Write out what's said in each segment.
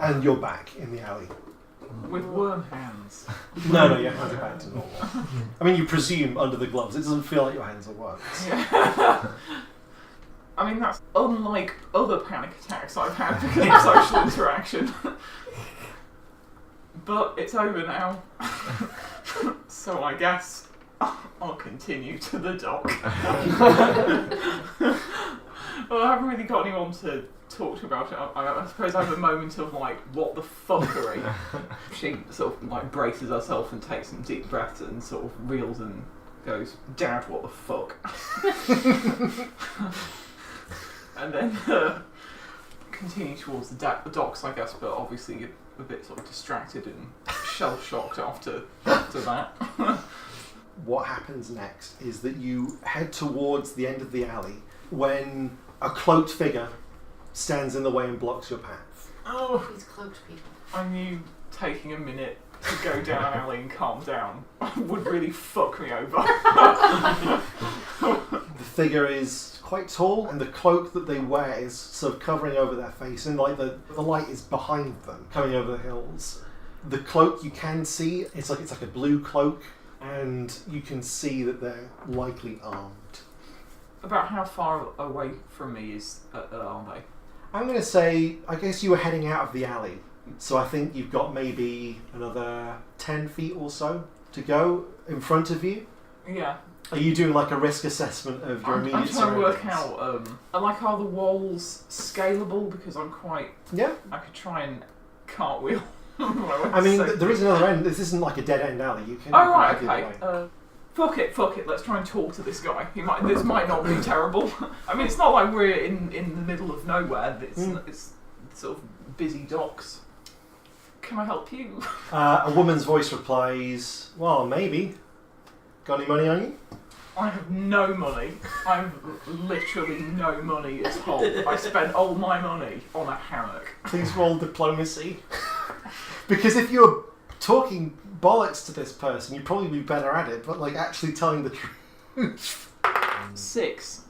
And you're back in the alley. With worm hands. No, your hands are back to normal. I mean, you presume under the gloves. It doesn't feel like your hands are worms. Yeah. I mean, that's unlike other panic attacks I've had because of social interaction. But it's over now. So I guess I'll continue to the dock. Well, I haven't really got anyone to talk to about it. I suppose I have a moment of like, what the fuckery. She sort of like braces herself and takes some deep breaths and sort of reels and goes, "Dad, what the fuck?" And then continue towards the docks, I guess, but obviously a bit sort of distracted and shell-shocked after that. What happens next is that you head towards the end of the alley when a cloaked figure stands in the way and blocks your path. Oh, these cloaked people. I knew taking a minute to go down an alley and calm down would really fuck me over. The figure is quite tall, and the cloak that they wear is sort of covering over their face, and like the light is behind them, coming over the hills. The cloak you can see, it's like a blue cloak, and you can see that they're likely armed. About how far away from me are they? I'm going to say, I guess you were heading out of the alley, so I think you've got maybe another 10 feet or so to go in front of you. Yeah. Are you doing like a risk assessment of your immediate surroundings? I'm trying to work out, are the walls scalable? Because I'm quite... Yeah. I could try and cartwheel. I mean, there is another end. This isn't like a dead-end alley. You can... Oh, right, okay. Fuck it, let's try and talk to this guy. This might not be terrible. I mean, it's not like we're in the middle of nowhere. It's sort of busy docks. Can I help you? A woman's voice replies, "Well, maybe. Got any money on you?" I have no money. I have literally no money at all. I spent all my money on a hammock. Please roll diplomacy. Because if you're talking bollocks to this person, you'd probably be better at it, but like actually telling the truth. 6.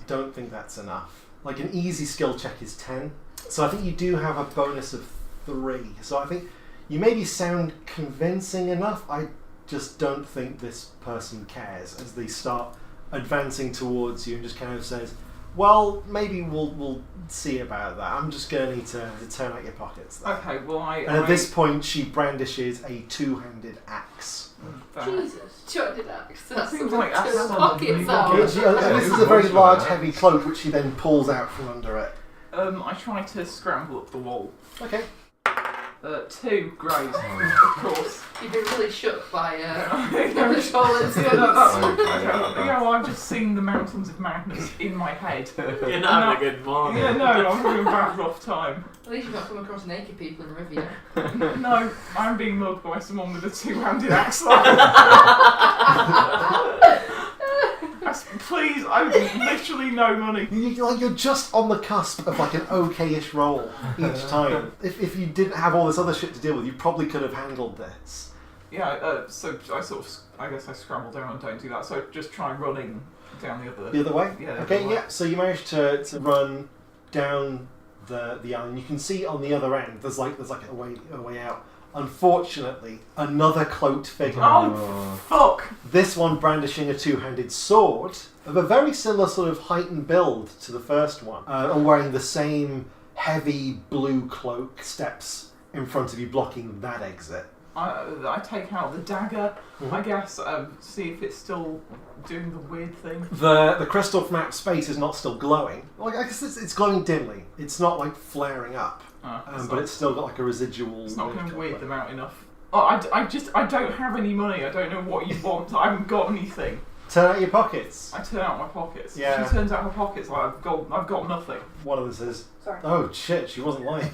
Don't think that's enough. Like an easy skill check is 10. So I think you do have a bonus of 3. So I think you maybe sound convincing enough. I just don't think this person cares as they start advancing towards you and just kind of says, "Well, maybe we'll see about that. I'm just going to need to turn out your pockets." There. Okay, well And at this point, she brandishes a 2-handed axe. Jesus, 2-handed axe. That seems like that's pockets out. This is a very large, heavy cloak which she then pulls out from under it. I try to scramble up the wall. Okay. 2, great, of course. You've been really shook by the whole instance. I've just seen the mountains of madness in my head. You're not having a good morning. Yeah, no, I'm having a bad rough time. At least you've not come across naked people in Rivia. No, I'm being mugged by someone with a 2-handed axe. Please, I have literally no money. You're just on the cusp of like an okay-ish roll each time. If you didn't have all this other shit to deal with, you probably could have handled this. Yeah, so I guess I scramble down and don't do that, so just try running down the other way? Yeah. Okay, yeah, so you managed to run down the alley, and you can see on the other end, there's like a way out. Unfortunately, another cloaked figure. Oh, fuck! This one brandishing a 2-handed sword of a very similar sort of height and build to the first one, and wearing the same heavy blue cloak, steps in front of you, blocking that exit. I take out the dagger, I guess, see if it's still doing the weird thing. The crystal from outer space is not still glowing. Like, I guess it's glowing dimly. It's not like flaring up. But it's still got like a residual... It's not going to weird them out enough. Oh, I don't have any money. I don't know what you want. I haven't got anything. Turn out your pockets. I turn out my pockets. Yeah. She turns out her pockets like I've got nothing. One of them says, Sorry. "Oh shit, she wasn't lying."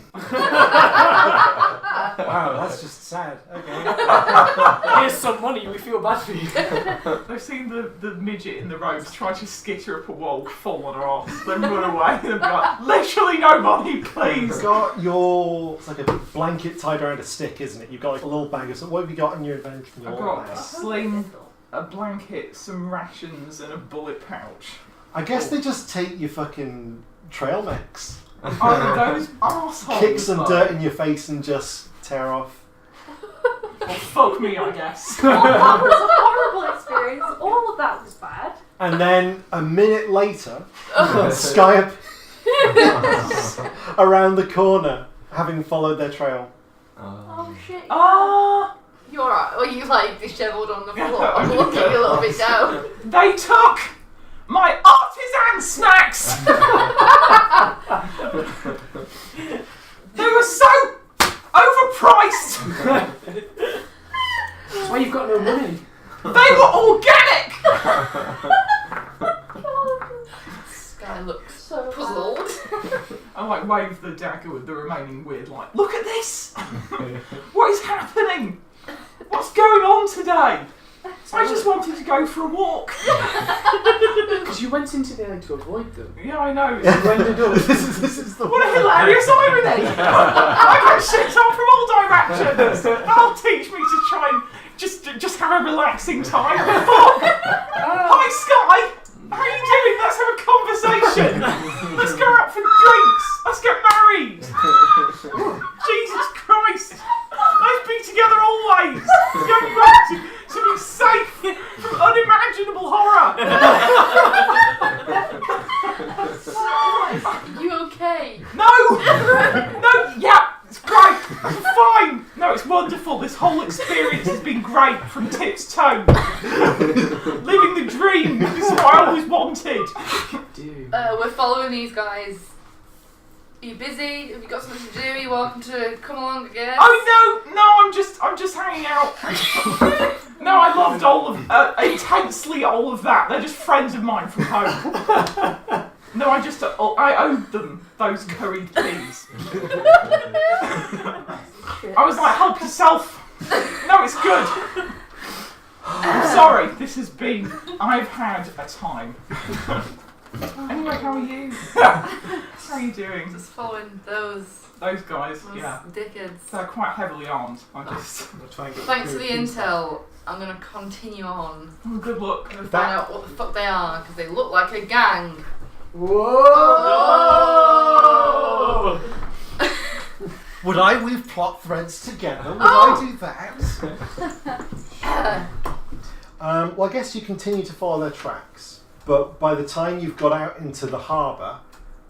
Wow, that's just sad. Okay. Here's some money, we feel bad for you. I've seen the midget in the robes try to skitter up a wall, fall on her arse, then run away and be like, literally no money, please. You've got it's like a blanket tied around a stick, isn't it? You've got like a little bag of what have you got in your inventory? I've got a sling, a blanket, some rations and a bullet pouch. I guess they just take your fucking trail mix. Oh, those arseholes. Kick some dirt in your face and just tear off. Well, fuck me, I guess. That was a horrible experience. All of that was bad. And then a minute later, Sky appears around the corner, having followed their trail. Oh shit. Ah, You're alright. Or you like dishevelled on the floor, looking a little bit down. they took my artisan snacks. They were so overpriced. That's why you've got no money. They were organic. Sky looks So puzzled. I like wave the dagger with the remaining weird like, look at this! What is happening? What's going on today? I just wanted to go for a walk. Because you went into the alley to avoid them. Yeah, I know. You ended up. This is the What a hilarious irony! I get shit on from all directions. That'll teach me to try and just have a relaxing time. Fuck! Hi, Sky! How are you doing? Let's have a conversation. Let's go out for drinks. Let's get married. Jesus Christ. Let's be together always. It's the only way to be safe from unimaginable horror. You okay? No! No, yeah, it's great. I'm fine. No, it's wonderful. This whole experience has been great from tip to toe. Living the dream. This is what I always wanted. Dude. We're following these guys. Are you busy? Have you got something to do? Are you welcome to come along again? Oh no, I'm just hanging out. No, I loved intensely all of that. They're just friends of mine from home. No, I owed them those curried peas. I was like, help yourself. No, it's good. I'm sorry, I've had a time. Anyway, how are you? How are you doing? Just following those Guys, yeah. dickheads. They're quite heavily armed. Thanks for the intel. I'm gonna continue on. Oh, good luck. I'm gonna find out what the fuck they are, because they look like a gang. Whoa! Would I weave plot threads together? Would I do that? Well, I guess you continue to follow their tracks, but by the time you've got out into the harbour,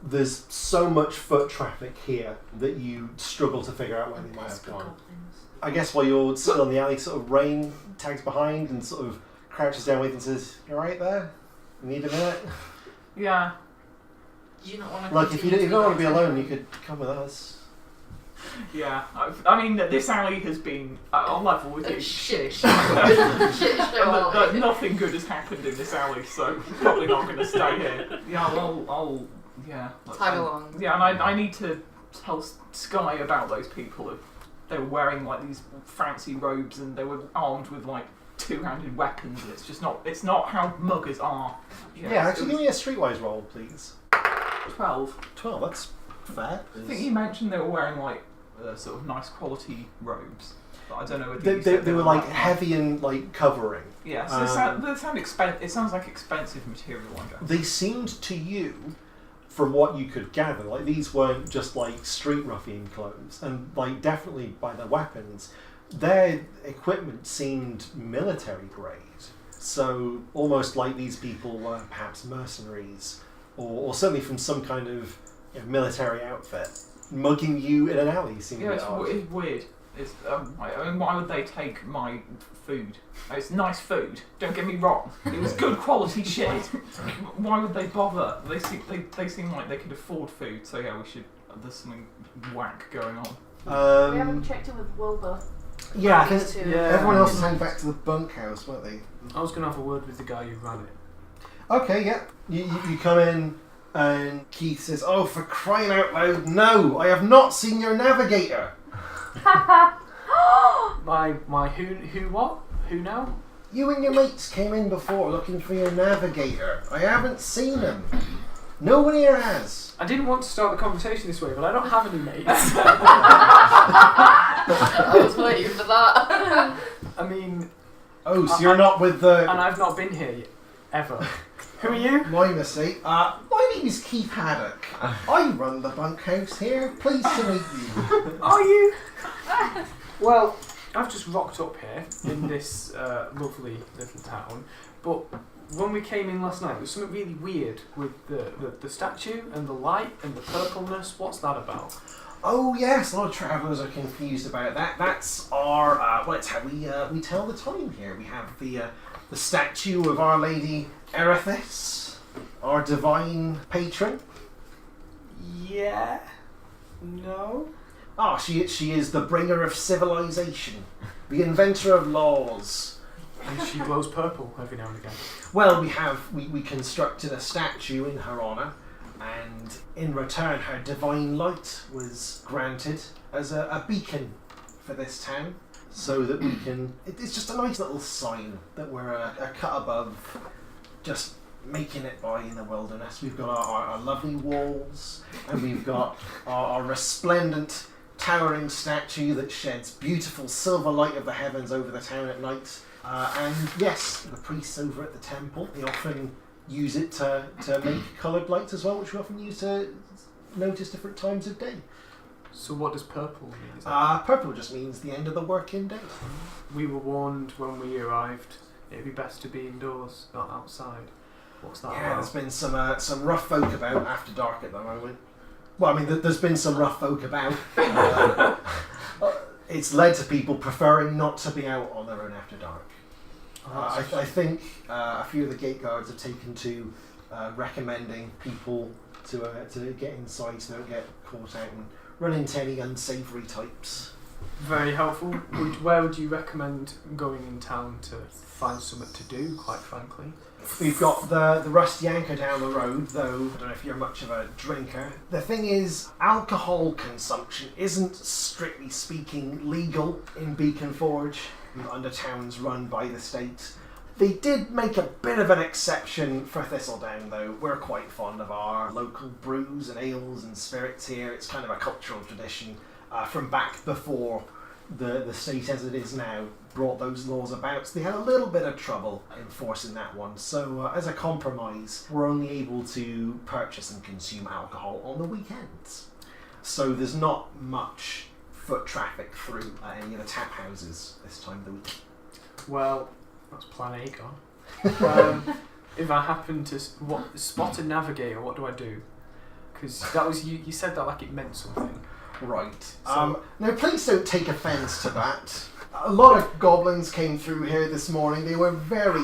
there's so much foot traffic here that you struggle to figure out where they might have gone. I guess while you're still in the alley, sort of Rain tags behind and sort of crouches down with you and says, "You alright there? You need a minute?" Yeah. Do you not want to? Like, if you don't want to be alone, you could come with us. Yeah. I mean, this alley has been on level with you. Shit. Nothing good has happened in this alley, so probably not going to stay here. Yeah, I'll tag along. Yeah, and I need to tell Sky about those people. They were wearing like these fancy robes and they were armed with like two-handed weapons. And it's not how muggers are. Yeah, actually, give me a streetwise roll, please. 12. 12. That's fair. I think you mentioned they were wearing like sort of nice quality robes. But I don't know whether They were like heavy and like covering. Yeah, so they sound it sounds like expensive material, I guess. They seemed to you, from what you could gather, like these weren't just like street ruffian clothes, and like definitely by their weapons, their equipment seemed military grade. So almost like these people were perhaps mercenaries, or certainly from some kind of military outfit. Mugging you in an alley seemed a bit odd. It's weird. It's, I mean, why would they take my food? It's nice food, don't get me wrong. It was good quality shit. Why would they bother? They seem like they could afford food, so yeah, there's something whack going on. We haven't checked in with Wilbur. Yeah, I These think two. Yeah. everyone else was heading back to the bunkhouse, weren't they? I was going to have a word with the guy who ran it. Okay, yeah. You come in and Keith says, "Oh, for crying out loud, no! I have not seen your navigator." My who what? Who now? You and your mates came in before looking for your navigator. I haven't seen him. No one here has. I didn't want to start the conversation this way, but I don't have any mates. I was waiting for that. I mean, Oh, so you're not with the... and I've not been here yet, ever. Who are you? My mistake. My name is Keith Haddock. I run the bunkhouse here. Pleased to meet you. Are you? Well, I've just rocked up here in this lovely little town, but when we came in last night, there was something really weird with the statue and the light and the purpleness. What's that about? Oh yes, a lot of travellers are confused about that. That's our... well, it's how we tell the time here. We have the statue of Our Lady Erethys, our divine patron. Yeah. No. Ah, she is the bringer of civilization, the inventor of laws. And she glows purple every now and again. Well, we constructed a statue in her honour, and in return her divine light was granted as a beacon for this town, so that we can... It's just a nice little sign that we're a cut above just making it by in the wilderness. We've got our lovely walls, and we've got our resplendent towering statue that sheds beautiful silver light of the heavens over the town at night. And yes, the priests over at the temple, they often use it to make coloured lights as well, which we often use to notice different times of day. So what does purple mean? Is that Purple just means the end of the working day. we were warned when we arrived it'd be best to be indoors, not outside. What's that Yeah, about? there's been some rough folk about after dark at the moment. Well, I mean, there's been some rough folk about. It's led to people preferring not to be out on their own after dark. I think a few of the gate guards have taken to recommending people to get inside so they don't get caught out and run into any unsavoury types. Very helpful. Where would you recommend going in town to find something to do, quite frankly? We've got the Rusty Anchor down the road, though I don't know if you're much of a drinker. The thing is, alcohol consumption isn't, strictly speaking, legal in Beacon Forge, under towns run by the state. They did make a bit of an exception for Thistledown, though. We're quite fond of our local brews and ales and spirits here. It's kind of a cultural tradition from back before the state as it is now brought those laws about. So they had a little bit of trouble enforcing that one. So as a compromise, we're only able to purchase and consume alcohol on the weekends. So there's not much foot traffic through any of the tap houses this time of the week. Well, that's plan A gone. If I happen to spot a navigator, what do I do? Because that was you said that like it meant something. Right. So- Now, please don't take offence to that. A lot of goblins came through here this morning. They were very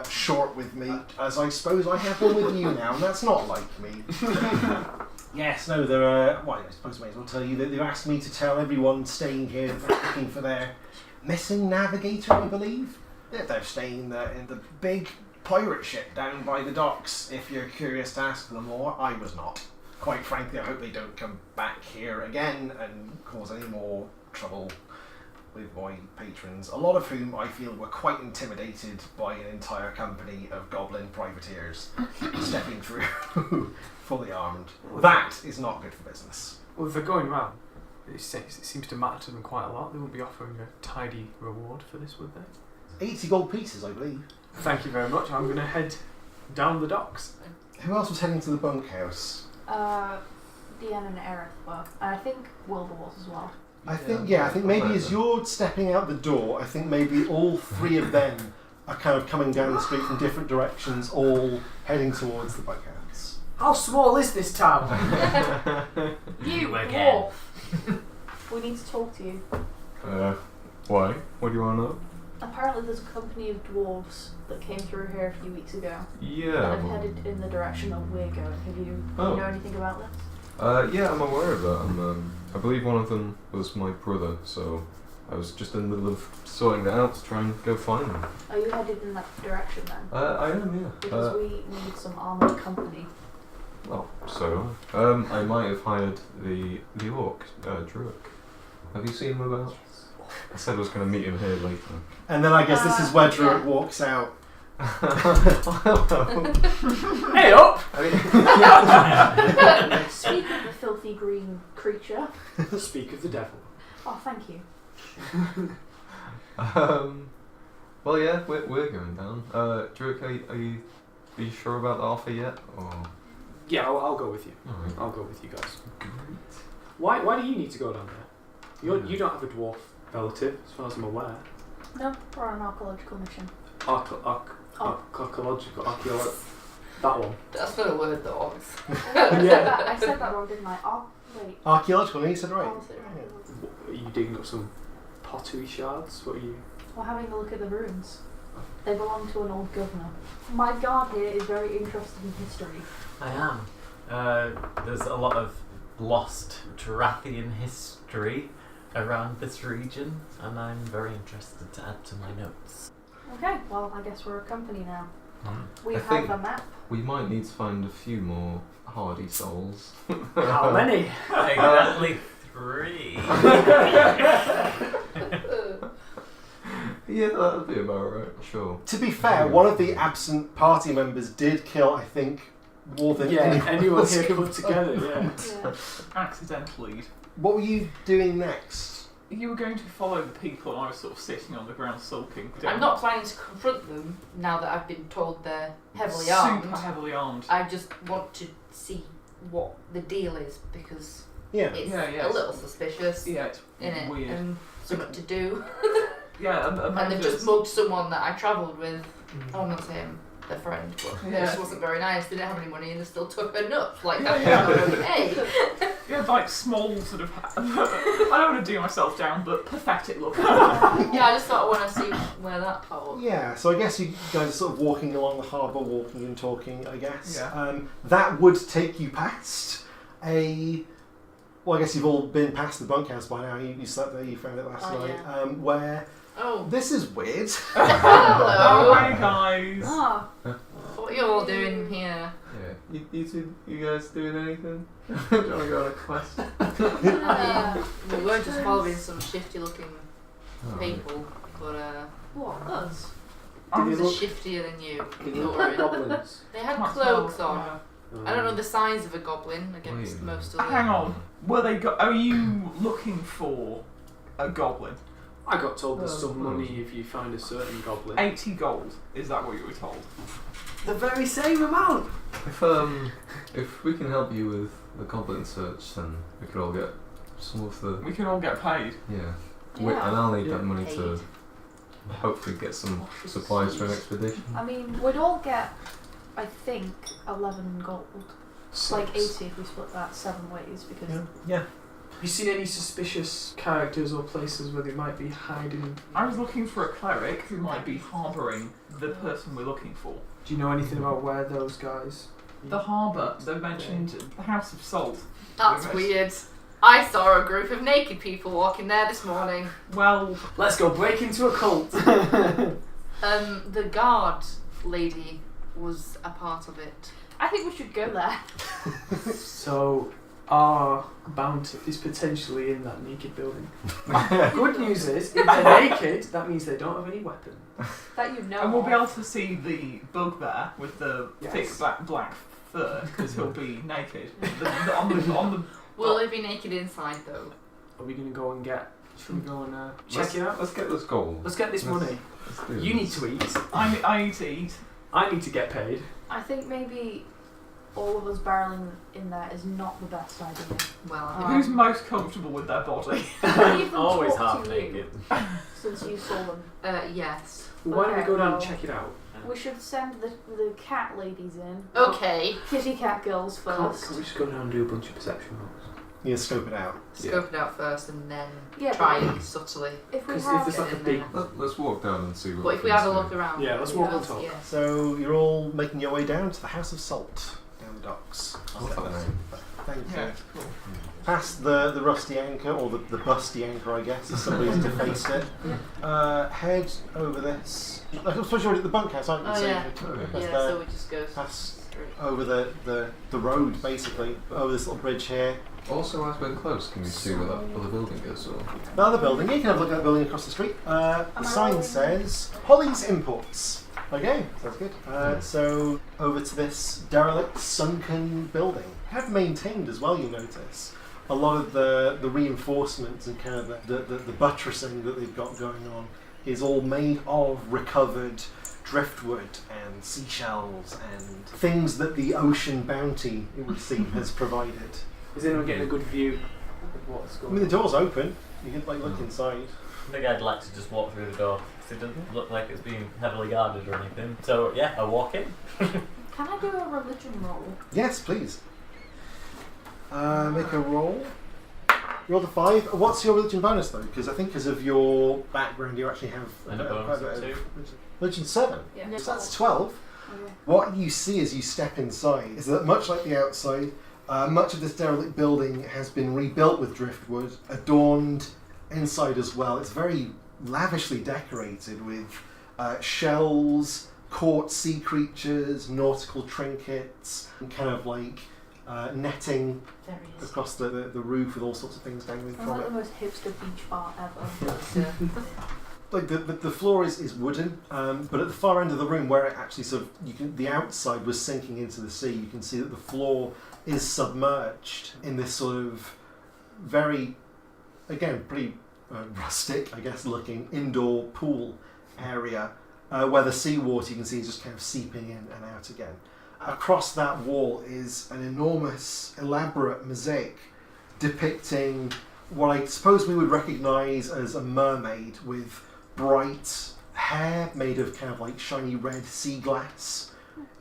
short with me, as I suppose I have been with you now, and that's not like me. Yes, no, they're... well, I suppose I may as well tell you that they've asked me to tell everyone staying here that they're looking for their missing navigator, I believe. They're staying in the big pirate ship down by the docks. If you're curious to ask them more, I was not. Quite frankly, I hope they don't come back here again and cause any more trouble with my patrons, a lot of whom I feel were quite intimidated by an entire company of goblin privateers stepping through fully armed. That is not good for business. Well, if they're going around, it seems to matter to them quite a lot. They wouldn't be offering a tidy reward for this, would they? 80 gold pieces, I believe. Thank you very much. I'm going to head down the docks. Who else was heading to the bunkhouse? Deanne and Aerith were, and I think Wilbur was as well. I think maybe as you're stepping out the door, I think maybe all three of them are kind of coming down the street from different directions, all heading towards the bunkhouse. How small is this town? You again. dwarf! We need to talk to you. Why? What do you want to know? Apparently there's a company of dwarves that came through here a few weeks ago. Yeah. And have headed in the direction that we're going. Do you Oh. know anything about this? Yeah, I'm aware of that. I believe one of them was my brother, so I was just in the middle of sorting that out to try and go find them. Are you headed in that direction then? I am, yeah. Because we need some armoured company. Well, so I might have hired the orc, Druid. Have you seen him about? I said I was going to meet him here later. And then I guess this is where yeah. Druid walks out. Hey up! Speak of the filthy green creature. Speak of the devil. Oh, thank you. Well, yeah, we're going down. Druid, are you sure about the offer yet? Or? Yeah, I'll go with you. Alright. I'll go with you guys. Great. Why do you need to go down there? You don't have a dwarf relative, as far as I'm aware. No, we're on an archaeological mission. Archaeological, that one. That's not a word, though. I said that wrong, didn't I? Oh, wait. Archaeological, you said right. Oh, is it right? Are you digging up some pottery shards? What are you? We're having a look at the ruins. They belong to an old governor. My guard here is very interested in history. I am. There's a lot of lost Tarathian history around this region, and I'm very interested to add to my notes. Okay, well, I guess we're a company now. We I have think a map. we might need to find a few more hardy souls. How many? Exactly 3. Yeah, that'll be about right, sure. To be fair, one of the absent party members did kill, I think, more than anyone else here could put together, yeah. Yeah. Accidentally. What were you doing next? You were going to follow the people, and I was sort of sitting on the ground sulking. I'm not planning to confront them now that I've been told they're heavily Super armed. heavily armed. I just want to see what the deal is because Yeah. it's Yeah, a little suspicious Yeah, it's in it weird. and something to do. Yeah, And they've Amanda's- just mugged someone that I travelled with. I'm not saying their friend, but it Yeah. just wasn't very nice. They didn't have any money and they still took her nuts. Like, Yeah, that's yeah. not okay. Yeah, like small sort of. I don't want to do myself down, but pathetic look. Yeah, I just thought I want to see where that part was. Yeah, so I guess you guys are sort of walking along the harbour, walking and talking, I guess. Yeah. That would take you past well, I guess you've all been past the bunkhouse by now. You slept there, you found it last Oh, night. yeah. Where Oh, this is weird. hello. Hi guys. Ah, What are you all doing here? Yeah. You guys doing anything? Do you want to go on a quest? We were just following some shifty-looking Alright. people, but what, us? I Did was they look- shiftier than you. Did you look like goblins? They had That's cloaks well, on. I don't know the size of a goblin against Wait. most of them. Hang on. Were they? Are you looking for a goblin? I got told there's some money if you find a certain goblin. 80 gold. Is that what you were told? The very same amount! If we can help you with the goblin search, then we could all get some of the We can all get paid. yeah. Yeah. And I'll need that Yeah. money to hopefully get some supplies for an expedition. I mean, we'd all get, I think, 11 gold. It's like 80 if we split that 7 ways, because... Yeah. Have you seen any suspicious characters or places where they might be hiding? I was looking for a cleric who might be harbouring the person we're looking for. Do you know anything about where those guys? The harbour. They mentioned the House of Salt. That's weird. I saw a group of naked people walking there this morning. Well, Let's go break into a cult. The guard lady was a part of it. I think we should go there. So our bounty is potentially in that naked building. Good news is, if they're naked, that means they don't have any weapons. That you know and we'll be of. able to see the bugbear with the Yes. thick black fur because he'll be naked. On the Will they be naked inside though? Are we gonna go and get? Should we go and check it out? Let's get this gold. Let's get this money. Let's do You need this. to eat. I need to eat. I need to get paid. I think maybe all of us barreling in there is not the best idea. Well, Who's most comfortable with their body? Even Always talk half to naked. you, since you saw them. yes. Why don't we Okay, go down well- and check it out? We should send the cat ladies in. Okay. Kitty cat girls first. Can't we just go down and do a bunch of perception rolls? You scope it out. Scope it out first and then Yeah, try but it subtly. if we Because have if there's like a in big... there. Let's walk down and see what. But if we can have a see. look around. Yeah, let's walk Yeah. and talk. Yes. So you're all making your way down to the House of Salt, down the docks. What's that name? Thank you. Yeah, cool. Past the rusty anchor, or the busty anchor, I guess, if somebody's defaced it. Head over this. I suppose you're already at the bunkhouse, aren't you? Oh, So yeah. you could Yeah, past so we just go past straight. over the road, basically, over this little bridge here. Also, as we're close, can we see where that other building is? Or The other building, you can have a look at that building across the street. The I sign rolling? says Holly's Imports. Okay, sounds good. So over to this derelict, sunken building. Have maintained as well, you notice. A lot of the reinforcements and kind of the buttressing that they've got going on is all made of recovered driftwood and seashells and things that the ocean bounty, it would seem, has provided. Is anyone getting a good view of what's I going mean, on? the door's open. You can look inside. I think I'd like to just walk through the door. 'Cause it doesn't look like it's being heavily guarded or anything. So yeah, I walk in. Can I do a religion roll? Yes, please. Make a roll. Roll the 5. What's your religion bonus though? Because I think because of your background, you actually have And a bonus of 2. Religion 7. Yeah. So that's 12. Okay. What you see as you step inside is that much like the outside, much of this derelict building has been rebuilt with driftwood, adorned inside as well. It's very lavishly decorated with shells, caught sea creatures, nautical trinkets, and kind of like netting There he is. across the roof with all sorts of things dangling Sounds from like it. the most hipster beach bar ever. Yeah. Like the floor is wooden, but at the far end of the room, where it actually sort of the outside was sinking into the sea, you can see that the floor is submerged in this sort of very, again, pretty rustic, I guess, looking indoor pool area, where the seawater you can see is just kind of seeping in and out again. Across that wall is an enormous, elaborate mosaic depicting what I suppose we would recognise as a mermaid with bright hair made of kind of like shiny red sea glass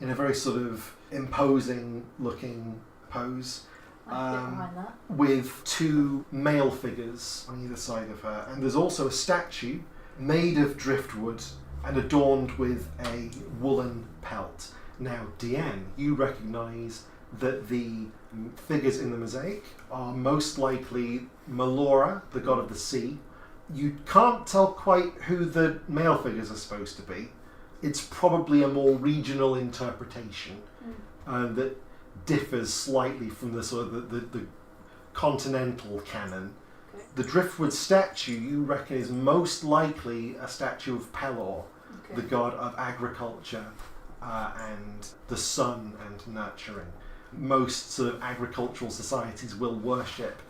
in a very sort of imposing looking pose, I can get behind that. with 2 male figures on either side of her. And there's also a statue made of driftwood and adorned with a woolen pelt. Now, Deanne, you recognise that the figures in the mosaic are most likely Melora, the god of the sea. You can't tell quite who the male figures are supposed to be. It's probably a more regional interpretation that differs slightly from the sort of the continental canon. Okay. The driftwood statue you reckon is most likely a statue of Pelor, the god of agriculture and the sun and nurturing. Most sort of agricultural societies will worship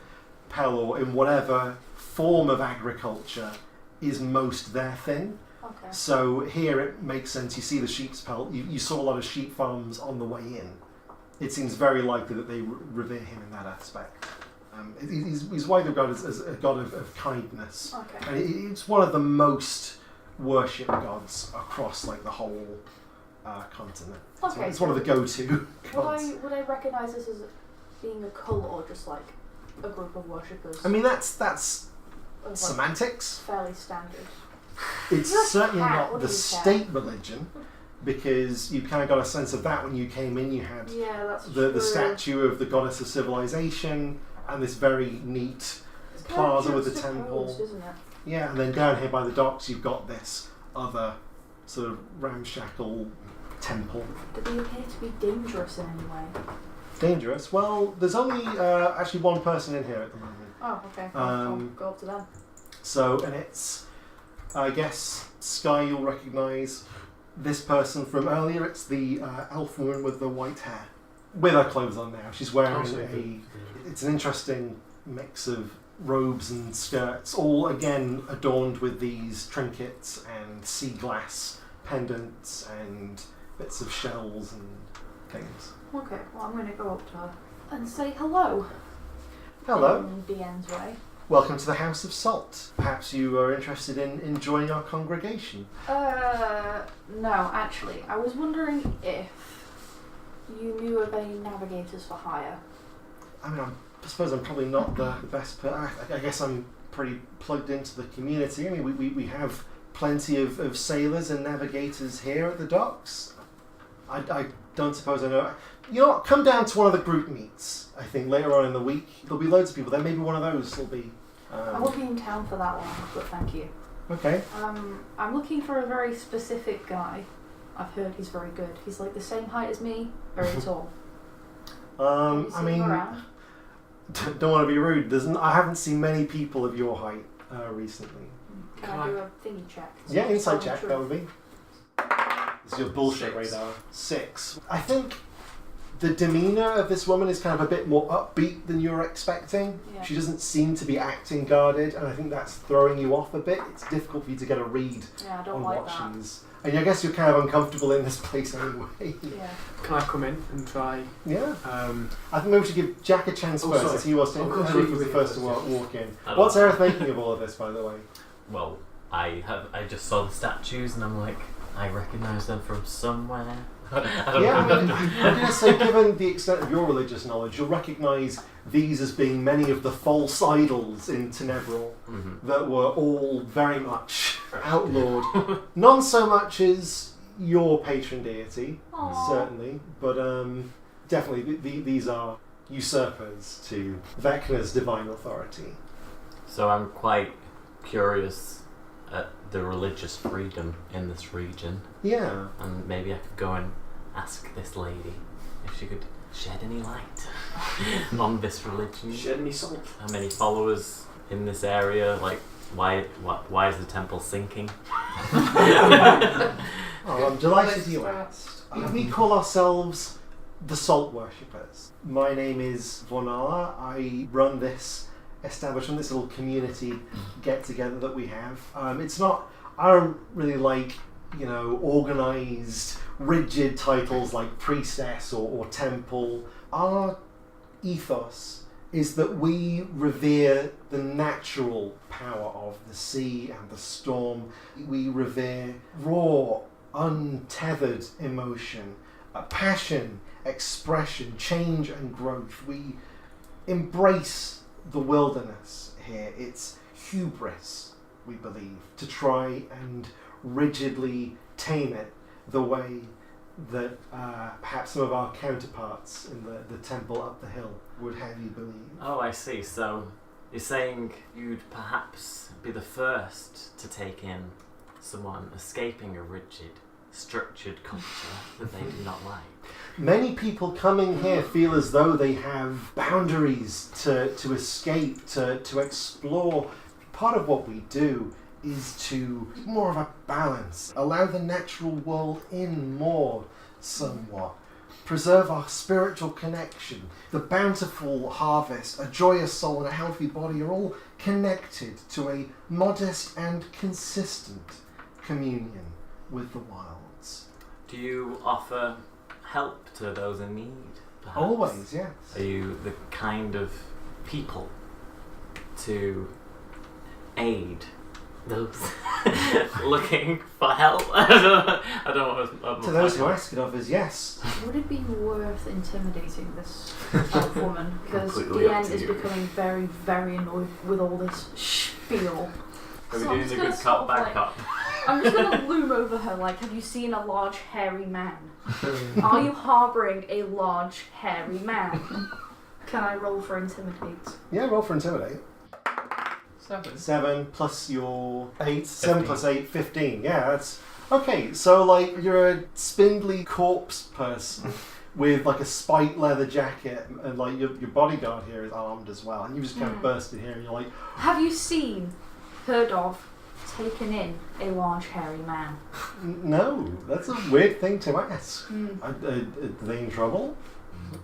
Pelor in whatever form of agriculture is most their thing. Okay. So here it makes sense. You see the sheep's pelt. You saw a lot of sheep farms on the way in. It seems very likely that they revere him in that aspect. He's widely regarded as a god of kindness. Okay. And it's one of the most worshipped gods across like the whole continent. Okay, It's one of the go-to gods. Would I recognise this as being a cult or just like a group of worshippers? I mean, that's Of, like, semantics. fairly standard. It's You're a certainly cat, not what the do you care? state religion, because you kind of got a sense of that when you came in. You had Yeah, that's the true. statue of the goddess of civilization and this very neat It's plaza kind of with the temple. juxtaposed, isn't it? Yeah, and then down here by the docks, you've got this other sort of ramshackle temple. Do they appear to be dangerous in any way? Dangerous? Well, there's only actually one person in here at the moment. Oh, okay. I'll go up to them. So, and it's, I guess, Sky, you'll recognise this person from earlier. It's the elf woman with the white hair. With her clothes on now. She's wearing it's an interesting mix of robes and skirts, all again adorned with these trinkets and sea glass pendants and bits of shells and things. Okay, well, I'm going to go up to her and say hello. Hello. In Deanne's way. Welcome to the House of Salt. Perhaps you are interested in joining our congregation. No, actually. I was wondering if you knew of any navigators for hire. I mean, I suppose I'm probably not the best I guess I'm pretty plugged into the community. I mean, we have plenty of sailors and navigators here at the docks. I don't suppose I know. You know what? Come down to one of the group meets. I think later on in the week there'll be loads of people there. Maybe one of those will be. I won't be in town for that long, but thank you. Okay. I'm looking for a very specific guy. I've heard he's very good. He's like the same height as me, very tall. Can you see I him mean, around? don't want to be rude. I haven't seen many people of your height recently. Can I do a thingy check? Yeah, insight Tell check. the That truth. would be. This is your bullshit 6. radar. 6. I think the demeanour of this woman is kind of a bit more upbeat than you were expecting. Yeah. She doesn't seem to be acting guarded, and I think that's throwing you off a bit. It's difficult for you to get a read Yeah, I don't on like what that. she's. And I guess you're kind of uncomfortable in this place anyway. Yeah. Can I come in and try? Yeah. I think maybe we should give Jack a chance Oh, first, sorry. as he was, Of course, Eric you was the were first to first, walk in. I don't What's know. Eric thinking of all of this, by the way? Well, I just saw the statues and I'm like, I recognise them from somewhere. I don't Yeah, know. I mean, I'm going to say, given the extent of your religious knowledge, you'll recognise these as being many of the false idols in Tenebril Mhm. that were all very much outlawed. None so much as your patron deity, Aw. certainly, but definitely these are usurpers to Vecna's divine authority. So I'm quite curious at the religious freedom in this region, Yeah. and maybe I could go and ask this lady if she could shed any light on this religion. Shed any salt? How many followers in this area? Like, why is the temple sinking? Oh, I'm delighted you asked. We call ourselves the Salt Worshippers. My name is Vonala. I run this establishment, this little community get-together that we have. It's not, I don't really like, organised, rigid titles like priestess or temple. Our ethos is that we revere the natural power of the sea and the storm. We revere raw, untethered emotion, passion, expression, change and growth. We embrace the wilderness here. It's hubris, we believe, to try and rigidly tame it the way that perhaps some of our counterparts in the temple up the hill would have you believe. Oh, I see. So you're saying you'd perhaps be the first to take in someone escaping a rigid, structured culture that they do not like. Many people coming here feel as though they have boundaries to escape, to explore. Part of what we do is to more of a balance, allow the natural world in more somewhat, preserve our spiritual connection. The bountiful harvest, a joyous soul and a healthy body are all connected to a modest and consistent communion with the wilds. Do you offer help to those in need, perhaps? Always, yes. Are you the kind of people to aid those looking for help? I don't know what To those who ask it of us, yes. Would it be worth intimidating this old woman? Because Completely up Deanne to is you. becoming very, very annoyed with all this spiel. Are we So I'm doing just a gonna good sort cut of back like- up? I'm just going to loom over her like, have you seen a large hairy man? Are you harbouring a large hairy man? Can I roll for intimidate? Yeah, roll for intimidate. 7. 7 plus your 8. 7 plus 8, 15. Yeah, that's... Okay, so, like, you're a spindly corpse person with, like, a spiked leather jacket, and, like, your bodyguard here is armed as well, and you just kind of burst in here, and you're like, Have you seen, heard of, taken in a large hairy man? no, that's a weird thing to ask. Hmm. Are they in trouble?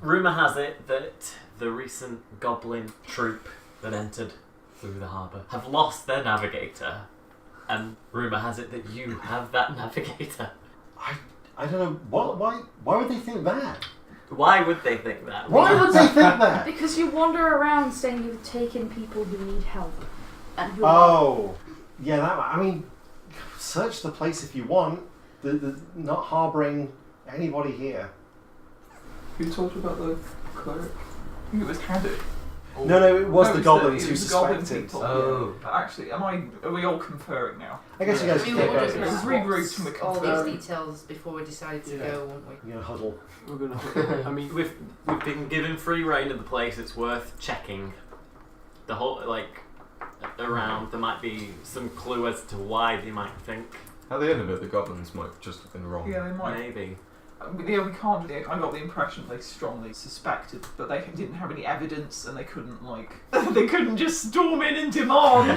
Rumour has it that the recent goblin troop that entered through the harbour have lost their navigator, and rumour has it that you have that navigator. I don't know, why would they think that? Why would they think that? Why would they think that? Because you wander around saying you've taken people who need help. And who Oh, yeah, that. I mean, search the place if you want. The not harbouring anybody here. Who told you about the cleric? I think it was Haddock. Or- No, it was the it goblins it who was the goblin suspected. people. Oh. Actually, are we all conferring now? I guess you guys I can mean, get we'll going. just It was regrouped from the all conference. these details before we decided to Yeah. go, won't we? You're gonna huddle. We're gonna. I mean, We've been given free reign of the place. It's worth checking the whole around. There might be some clue as to why they might think. At the end of it, the goblins might just have been wrong. Yeah, they might. Maybe. Yeah, we can't. I got the impression they strongly suspected, but they didn't have any evidence, and they couldn't they couldn't just storm in and demand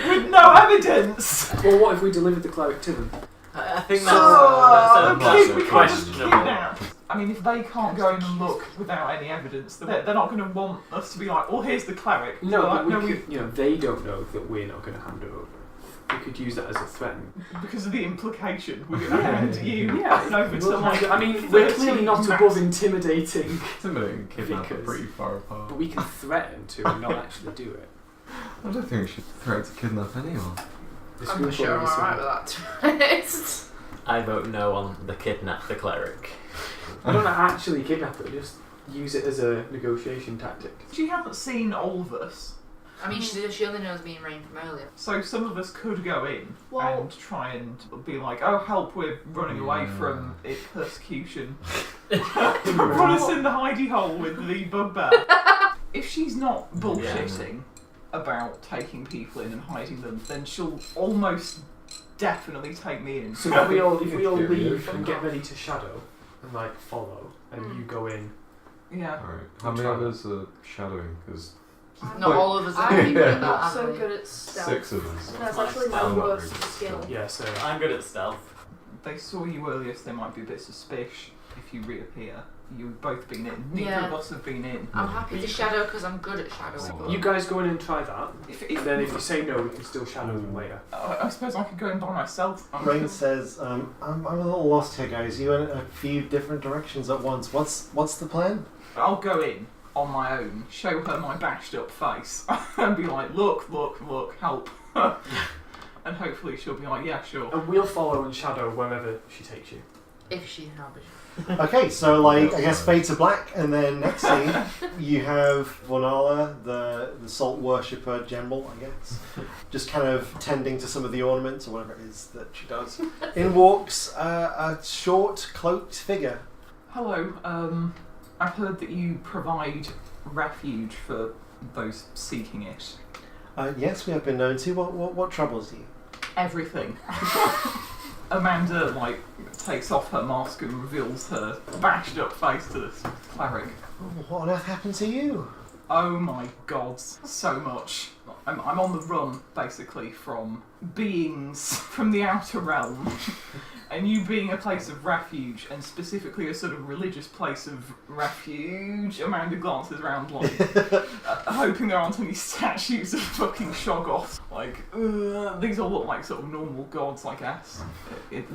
with no evidence. well, what if we delivered the cleric to them? I think So, that's that's we can't just questionable. kidnap. I mean, if they can't go in and look without any evidence, they're not going to want us to be like, "Oh, here's the cleric." No, Like, but we could, they don't know that we're not going to hand it over. We could use that as a threat. because of the implication, we're going to hand you Yeah, over to like. I mean, we're 13 clearly not max. above intimidating, Intimidating and kidnap are Because- pretty far apart. but we can threaten to and not actually do it. I don't think we should threaten to kidnap anyone. This I'm will not sure I'm probably alright with that, to be honest. I vote no on the kidnap the cleric. I don't actually kidnap her, just use it as a negotiation tactic. She hasn't seen all of us, I mean, she only knows me and Rain from earlier. so some of us could go in Well- and try and be like, "Oh, help! We're running away Yeah. from persecution. Put us in the hidey hole with the bugbear." If she's not bullshitting about taking people in and hiding them, then she'll almost definitely take me in. So if we all Yeah. leave and get ready to shadow and follow, and you go in. Yeah. Alright. How many of us are shadowing? Because Not all of us are I'm really good at not that. so are we? good at stealth. 6 of us. That's actually my I'm not worst very good at skill. stealth. Yeah, so I'm good at stealth. They saw you earlier, so they might be a bit suspicious if you reappear. You've both been in. Neither Yeah. of us have been in. I'm happy to shadow because I'm good at shadowing. but- you guys go in and try that, If, and then if you say no, we can still shadow them later. I suppose I could go in by myself. Rain says, I'm a little lost here, guys. You went a few different directions at once. What's the plan? I'll go in on my own, show her my bashed up face, and be like, look, help. And hopefully she'll be like, yeah, sure. And we'll follow and shadow wherever she takes you. If she harbours. Okay, so I guess fade to black, and then next scene you have Vonala, the salt worshipper general, I guess, just kind of tending to some of the ornaments or whatever it is that she does. In walks a short cloaked figure. Hello, I've heard that you provide refuge for those seeking it. Yes, we have been known to. What troubles you? Everything. Amanda, takes off her mask and reveals her bashed up face to this cleric. What on earth happened to you? Oh my god, so much. I'm on the run, basically, from beings from the outer realm. And you being a place of refuge, and specifically a sort of religious place of refuge, Amanda glances around, hoping there aren't any statues of fucking Shoggoth. These all look like sort of normal gods, I guess.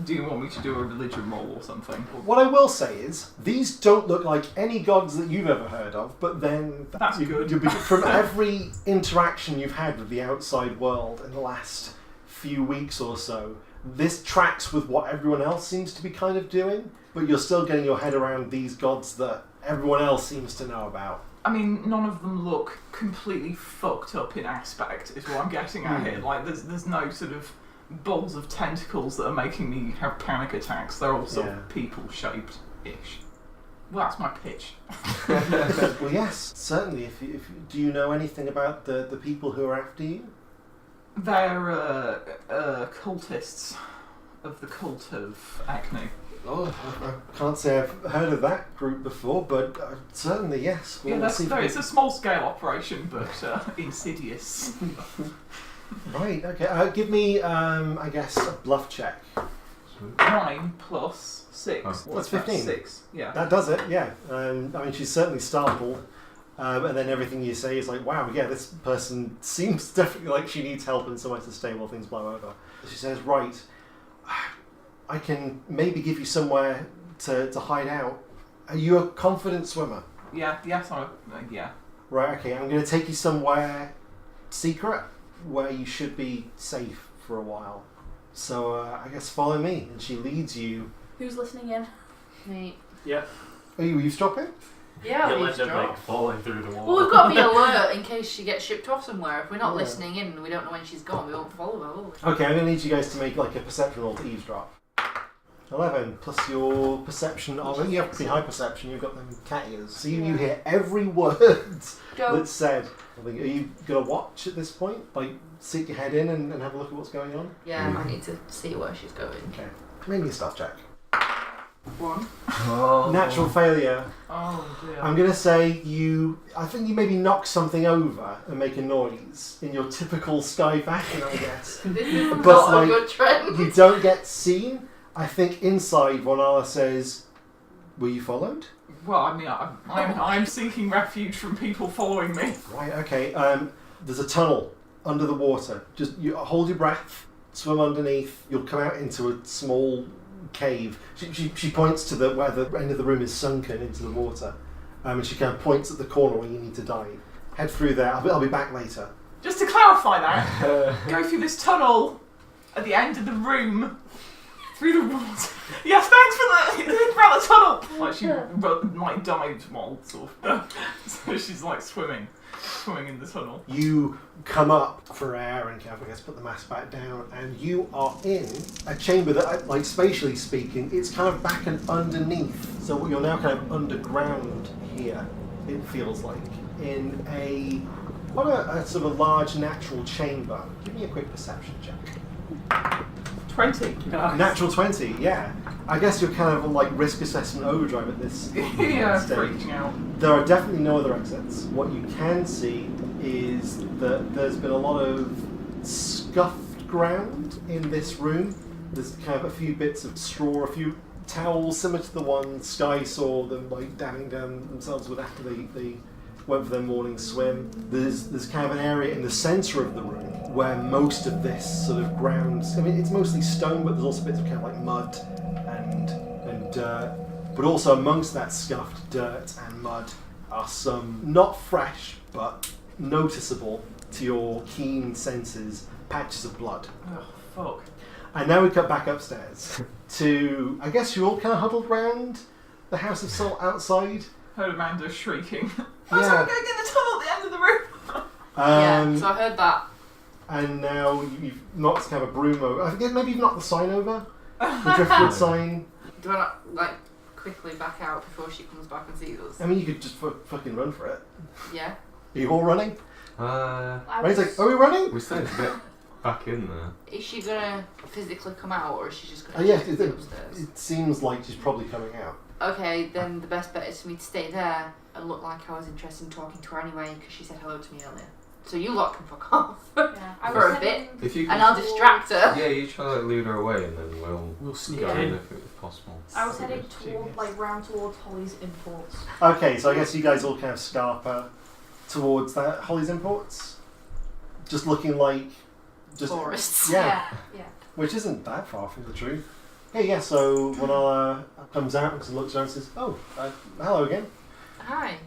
Do you want me to do a religion roll or something? What I will say is, these don't look like any gods that you've ever heard of, but then That's good. From every interaction you've had with the outside world in the last few weeks or so, this tracks with what everyone else seems to be kind of doing, but you're still getting your head around these gods that everyone else seems to know about. I mean, none of them look completely fucked up in aspect, is what I'm getting at here. There's no sort of balls of tentacles that are making me have panic attacks. They're all sort of people-shaped-ish. Well, that's my pitch. Well, yes, certainly. If do you know anything about the people who are after you? They're cultists of the cult of Acne. Oh, I can't say I've heard of that group before, but certainly yes. Yeah, it's a small-scale operation, but insidious. Right. Okay. Give me, I guess, a bluff check. 9 plus 6. Oh. What's That's 15. 6, yeah. That does it. Yeah. I mean, she's certainly startled. And then everything you say is like, wow, yeah, this person seems definitely like she needs help and somewhere to stay while things blow over. She says, right, I can maybe give you somewhere to hide out. Are you a confident swimmer? Yeah, yeah. Right, okay, I'm going to take you somewhere secret where you should be safe for a while. So I guess follow me. And she leads you. Who's listening in? Me. Yeah. Are you eavesdropping? Yeah, You'll we end up like falling through the wall. Well, we've got to be alert in case she gets shipped off somewhere. If we're not Yeah. listening in and we don't know when she's gone, we won't follow her, will we? Okay, I'm going to need you guys to make like a perception roll to eavesdrop. 11 plus your perception of... You have pretty high perception, you've got them cat ears. So you hear every word Go. that's said. Are you going to watch at this point? Like, stick your head in and have a look at what's going on? Yeah, I might need to see where she's going. Okay. Make me a stealth check. 1. Oh. Natural failure. Oh dear. I'm going to say I think you maybe knock something over and make a noise in your typical Sky fashion, I guess. This is But, not like, a good trend. You don't get seen. I think inside, Vonala says, "Were you followed?" Well, I mean, I'm seeking refuge from people following me. Right, okay. There's a tunnel under the water. Just you hold your breath, swim underneath. You'll come out into a small cave. She points to where the end of the room is sunken into the water, and she kind of points at the corner where you need to dive. Head through there. I'll be back later. Just to clarify that, go through this tunnel at the end of the room. Through the water. Yes, thanks for around the tunnel. Like she like dived while sort of. So she's like swimming in the tunnel. You come up for air and kind of, I guess, put the mask back down, and you are in a chamber that, like, spatially speaking, it's kind of back and underneath. So you're now kind of underground here, it feels like, in quite a sort of large natural chamber. Give me a quick perception check. 20. Natural 20, yeah. I guess you're kind of on like risk assessment overdrive at this Yeah, stage. freaking out. There are definitely no other exits. What you can see is that there's been a lot of scuffed ground in this room. There's kind of a few bits of straw, a few towels similar to the one Sky saw them like dabbing down themselves with after they went for their morning swim. There's kind of an area in the centre of the room where most of this sort of ground, I mean, it's mostly stone, but there's also bits of kind of like mud and dirt. But also amongst that scuffed dirt and mud are some, not fresh, but noticeable to your keen senses, patches of blood. Oh, fuck. And now we cut back upstairs to, I guess you're all kind of huddled round the House of Salt outside. Heard Amanda shrieking. Yeah. Oh, someone going in the tunnel at the end of the room. Yeah, so I heard that. And now you've knocked kind of a broom over. I think maybe you've knocked the sign over. The driftwood sign. Do I not, like, quickly back out before she comes back and sees us? I mean, you could just fucking run for it. Yeah. Are you all running? I Ray's was- like, are we running? We still need to get back in there. Is she gonna physically come out, or is she just gonna Yeah, be upstairs? it seems like she's probably coming out. Okay, then the best bet is for me to stay there and look like I was interested in talking to her anyway, because she said hello to me earlier. So you lot can fuck off, Yeah, I For was a bit. heading- If you and I'll distract her. yeah, you try to lure her away, and then we'll sneak go Yeah. in if possible. I was heading toward, like, round towards Holly's imports. Okay, so I guess you guys all kind of scarper towards that Holly's Imports. Just looking like... Tourists. Yeah. Yeah. Which isn't that far from the truth. Hey, yeah, so Manala comes out and looks around and says, "Oh, hello again." Hi.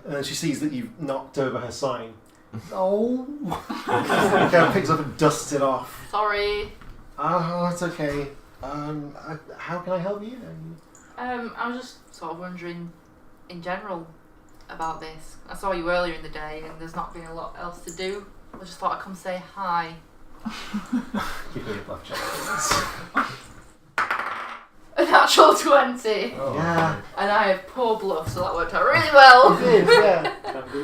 And then she sees that you've knocked over her sign. Oh! Kind of picks up and dusts it off. Sorry. Oh, it's okay. How can I help you? I was just sort of wondering, in general, about this. I saw you earlier in the day, and there's not been a lot else to do. I just thought I'd come say hi. Give me a bluff check. A natural 20. Oh, Yeah. And I have poor bluff, so that worked out really well. It is, yeah.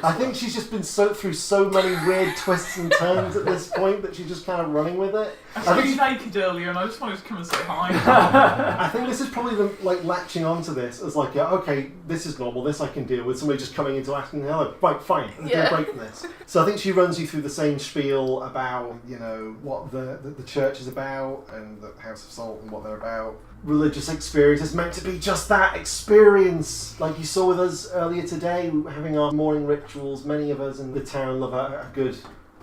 I think she's just been through so many weird twists and turns at this point that she's just kind of running with it. I saw think you naked earlier and I just wanted to come and say hi. I think this is probably them like latching onto this as like, okay, this is normal, this I can deal with. Somebody just coming into asking hello. Right, fine, I'm Yeah. going to break from this. So I think she runs you through the same spiel about, you know, what the church is about and the House of Salt and what they're about. Religious experience is meant to be just that experience. Like you saw with us earlier today, we were having our morning rituals. Many of us in the town love a good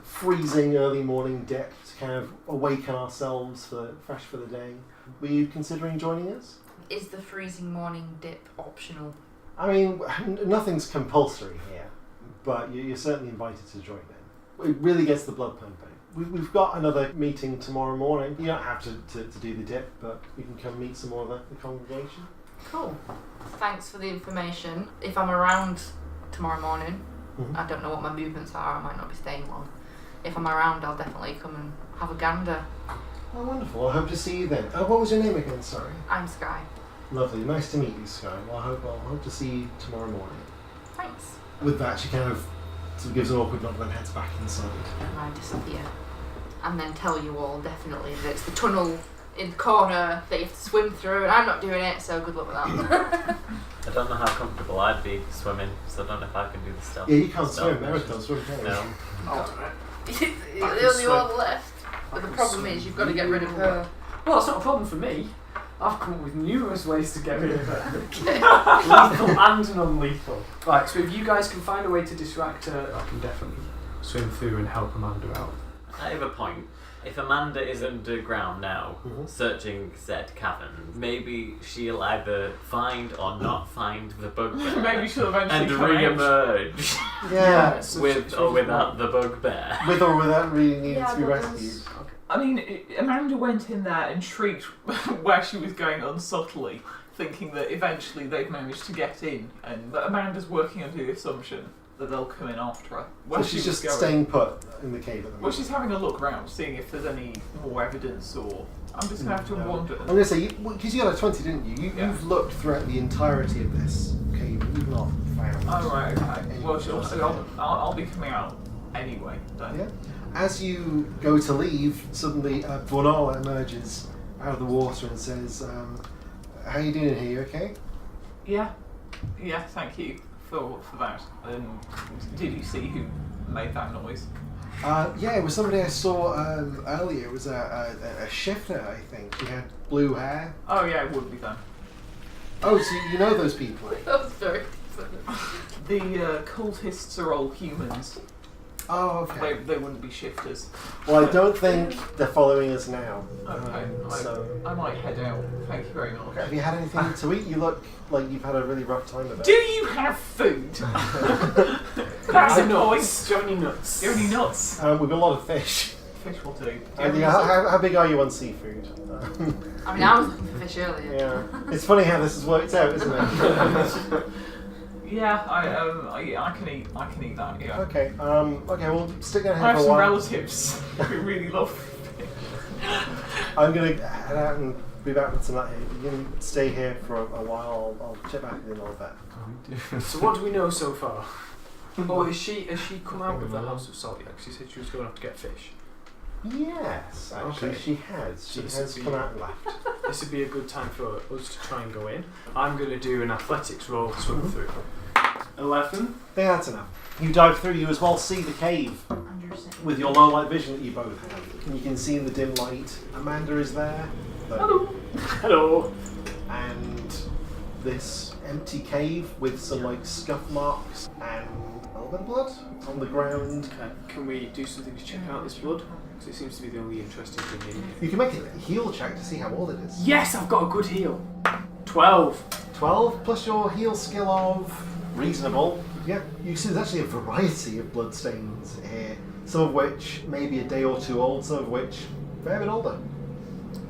freezing early morning dip to kind of awaken ourselves fresh for the day. Were you considering joining us? Is the freezing morning dip optional? I mean, nothing's compulsory here, but you're certainly invited to join in. It really gets the blood pumping. We've got another meeting tomorrow morning. You don't have to do the dip, but you can come meet some more of the congregation. Cool. Thanks for the information. If I'm around tomorrow morning, I don't know what my movements are, I might not be staying long. If I'm around, I'll definitely come and have a gander. Oh, wonderful. I hope to see you then. What was your name again, sorry? I'm Sky. Lovely. Nice to meet you, Sky. Well, I hope to see you tomorrow morning. Thanks. With that, she kind of sort of gives an awkward nod and then heads back inside. And I disappear. And then tell you all definitely that it's the tunnel in the corner that you have to swim through, and I'm not doing it, so good luck with that. I don't know how comfortable I'd be swimming, so I don't know if I can do the stealth. Yeah, you can't stealth swim. Eric can't swim, can you? No. I'll do it. You're the only one left. But the problem is you've got to get rid of her. Well, it's not a problem for me. I've come up with numerous ways to get rid of her. Lethal and non-lethal. Right, so if you guys can find a way to distract her, I can definitely swim through and help Amanda out. I have a point. If Amanda is underground now, searching said cavern, maybe she'll either find or not find the bugbear. Maybe she'll eventually and come out. re-emerge Yeah. with or without the bugbear. With or without really needing Yeah, to be but rescued. I mean, Amanda went in there and shrieked where she was going unsubtly, thinking that eventually they'd managed to get in, and that Amanda's working under the assumption that they'll come in after her. Where So she she's was just going. staying put in the cave at the moment. Well, she's having a look round, seeing if there's any more evidence, or I'm just going to have to No. wander. I'm going to say, because you got a 20, didn't you? Yeah. You've looked throughout the entirety of this cave and you've not found. Oh, right, okay. any Well, source of it. I'll be coming out anyway, then. Yeah. As you go to leave, suddenly Bonal emerges out of the water and says, how you doing here, you okay? Yeah, thank you for that. Did you see who made that noise? Yeah, it was somebody I saw earlier. It was a shifter, I think. She had blue hair. Oh, yeah, it would be then. Oh, so you know those people? That was very The cultists are all humans. Oh, okay. They wouldn't be shifters. Well, I don't think they're following us now. Okay, I might head out. Thank you very much. Okay, have you had anything to eat? You look like you've had a really rough time of it. Do you have food? That's a nuts. point. Do you have any nuts? Do you have any nuts? We've got a lot of fish. Fish will do. Do you have And any how big are you on seafood? I mean, I was looking for fish earlier. Yeah. It's funny how this has worked out, isn't it? Yeah, I can eat that. Yeah. Okay. Okay. We'll stick down I here have for a some while. relatives who really love fish. I'm gonna head out and be back with some of that here. You can stay here for a while. I'll check back in a little bit. So what do we know so far? Oh, has she come out of the house of salt yet? 'Cause she said she was going off to get fish. Yes, actually, Okay. she has. She So this has would come be- out and left. This would be a good time for us to try and go in. I'm going to do an athletics roll to swim through. 11. I think that's enough. You dive through. You as well see the cave with your low light vision that you both have, and you can see in the dim light. Amanda is there. Hello. Hello. And this empty cave with some like scuff marks and a little bit of blood on the ground. Okay. Can we do something to check out this blood? Because it seems to be the only interesting thing in here. You can make a heal check to see how old it is. Yes, I've got a good heal. 12. 12 plus your heal skill of reasonable. Yeah, you see there's actually a variety of bloodstains here. Some of which maybe a day or two old, some of which a fair bit older.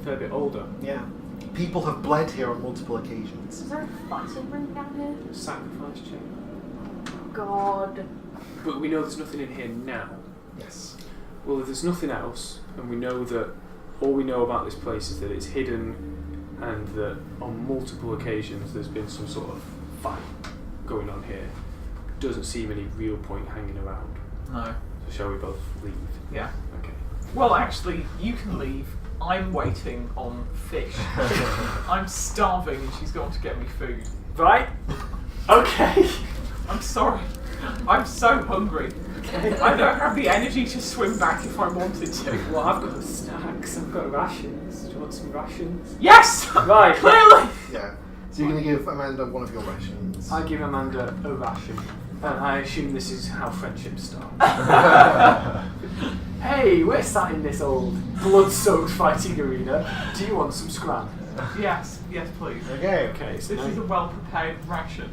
Fair bit older. Yeah. People have bled here on multiple occasions. Is there a fighting ring down here? Sacrifice chamber. God. But we know there's nothing in here now. Yes. Well, if there's nothing else, and we know that all we know about this place is that it's hidden and that on multiple occasions there's been some sort of fight going on here, doesn't seem any real point hanging around. No. So shall we both leave? Yeah. Okay. Well, actually, you can leave. I'm waiting on fish. I'm starving and she's going to get me food. Right? Okay. I'm sorry. I'm so hungry. I don't have the energy to swim back if I wanted to. Well, I've got snacks, I've got rations. Do you want some rations? Yes! Right. Clearly! Yeah. So you're going to give Amanda one of your rations. I give Amanda a ration, and I assume this is how friendships start. Hey, we're sat in this old blood-soaked fighting arena. Do you want some scram? Yes, please. Okay. Okay, so This is a well-prepared ration.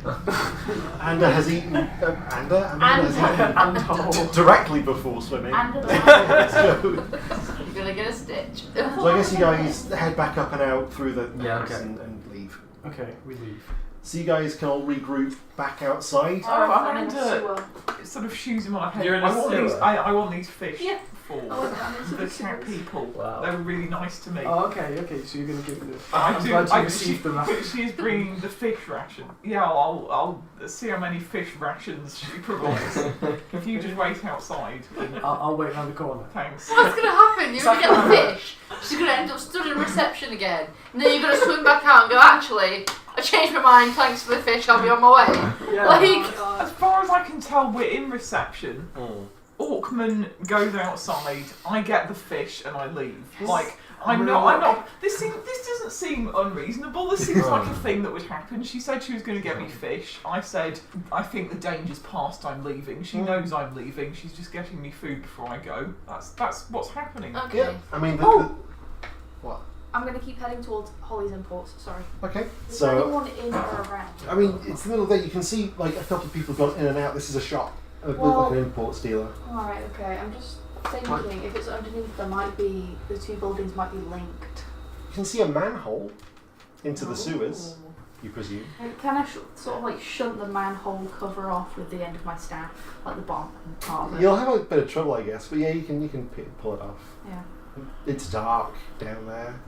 Anda has eaten. Amanda has eaten and whole. directly before swimming. And So You're gonna get a stitch. I guess you guys head back up and out through the Yeah, house okay. and leave. Okay, we leave. So you guys can all regroup back outside. I'm in into the sewer. sort of shoes in my head. You're in a sewer? I want these fish Yeah. for I'm into the the cat sewers. people. Wow. They were really nice to me. Oh, okay, so you're going to give the... I I'm do. glad you I, received the ration. She is bringing the fish ration. Yeah, I'll see how many fish rations she provides. If you just wait outside. And, I'll wait around the corner. thanks. What's going to happen? You're going to get the fish. She's going to end up stood in reception again. And then you're going to swim back out and go, actually, I changed my mind, thanks for the fish, I'll be on my way. Yeah. Like, As far as I can tell, we're in reception. Orkman goes outside. I get the fish and I leave. Like I'm not. This doesn't seem unreasonable. This seems like a thing that would happen. She said she was going to get me fish. I said I think the danger's past. I'm leaving. She knows I'm leaving. She's just getting me food before I go. That's what's happening. okay. Yeah, I mean, what? I'm going to keep heading towards Holly's imports, sorry. Okay, Is so anyone in or around? I mean, it's the middle of the day. You can see like a couple of people gone in and out. This is a shop, Well- like an imports dealer. Alright, okay, I'm just thinking if it's underneath there might be, the two buildings might be linked. You can see a manhole into the sewers. You presume. Can I sort of like shunt the manhole cover off with the end of my staff, like the bottom part of it? You'll have a bit of trouble, I guess, but yeah, you can pull it off. Yeah. It's dark down there.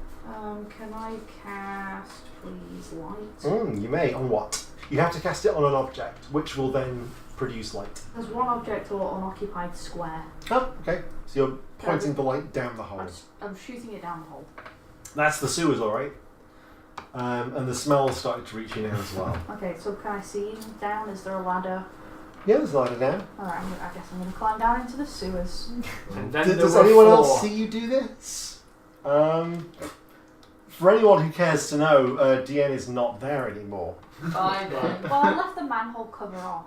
Can I cast, please, light? You may. On what? You have to cast it on an object, which will then produce light. There's one object or unoccupied square. Oh, okay. So you're pointing the light down the hole. I'm shooting it down the hole. That's the sewers, all right. And the smell started to reach you now as well. Okay, so can I see down? Is there a ladder? Yeah, there's a ladder down. Alright, I guess I'm going to climb down into the sewers. And then Does there were anyone four. else see you do this? For anyone who cares to know, DN is not there anymore. Bye then. Well, I left the manhole cover off.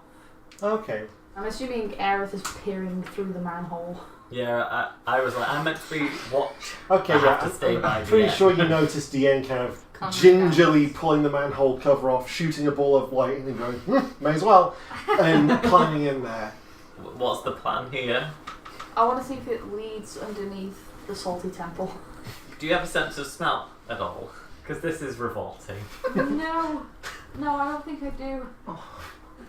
Okay. I'm assuming Aerith is peering through the manhole. Yeah, I was like, I'm meant to be watch. Okay, I have yeah. to stay by I'm pretty DN. sure you noticed DN kind of Calm gingerly pulling the manhole cover off, shooting a ball of light, and then going, may as well, and climbing in there. What's the plan here? I want to see if it leads underneath the salty temple. Do you have a sense of smell at all? Because this is revolting. No, I don't think I do.